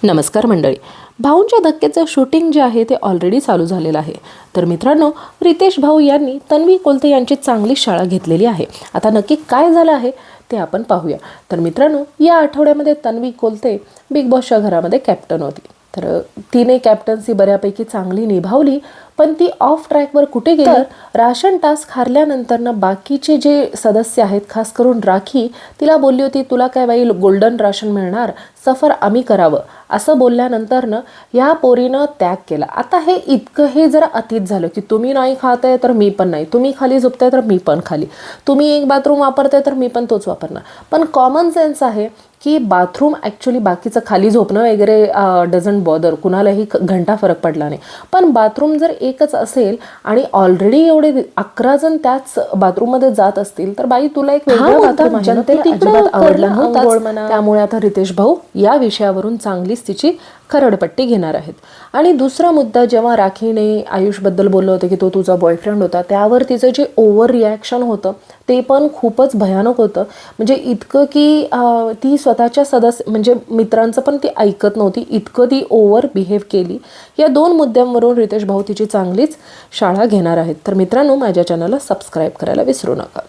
नमस्कार मंडळी. भाऊंच्या धक्क्याचं शूटिंग जे आहे ते ऑलरेडी चालू झालेलं आहे. तर मित्रांनो, रितेश भाऊ यांनी तन्वी कोलते यांची चांगली शाळा घेतलेली आहे. आता नक्की काय झालं आहे ते आपण पाहूया. तर मित्रांनो, या आठवड्यामध्ये तन्वी कोलते बिग बॉसच्या घरामध्ये कॅप्टन होती. तर तिने कॅप्टन्सी बऱ्यापैकी चांगली निभावली, पण ती ऑफ ट्रॅकवर कुठे गेली? राशन टास्क हारल्यानंतर बाकीचे जे सदस्य आहेत, खास करून राखी, तिला बोलली होती, तुला काय बाई गोल्डन राशन मिळणार, सफर आम्ही करावं, असं बोलल्यानंतर या पोरीनं त्याग केला. आता हे इतकं हे जरा अतीत झालं की तुम्ही नाही खाताय तर मी पण नाही, तुम्ही खाली झोपताय तर मी पण खाली, तुम्ही एक बाथरूम वापरताय तर मी पण तोच वापरणार. पण कॉमन सेन्स आहे की बाथरूम ॲक्च्युली बाकीचं खाली झोपणं वगैरे डझंट बॉदर, कुणालाही घंटा फरक पडला नाही. पण बाथरूम जर एकच असेल आणि ऑलरेडी एवढे 11 जण त्याच बाथरूममध्ये जात असतील तर बाई तुला एक वेगळा बाथरूम जनतेला अजिबात आवडला नव्हता. त्यामुळे आता रितेश भाऊ या विषयावरून चांगलीच तिची खरडपट्टी घेणार आहेत. आणि दुसरा मुद्दा, जेव्हा राखीने आयुषबद्दल बोललं होतं की तो तुझा बॉयफ्रेंड होता, त्यावर तिचं जे ओव्हर रिॲक्शन होतं ते पण खूपच भयानक होतं. म्हणजे इतकं की ती स्वतःच्या म्हणजे मित्रांचं पण ती ऐकत नव्हती, इतकं ती ओव्हर बिहेव केली. या 2 मुद्द्यांवरून रितेश भाऊ तिची चांगलीच शाळा घेणार आहेत. तर मित्रांनो, माझ्या चॅनलला सबस्क्राईब करायला विसरू नका.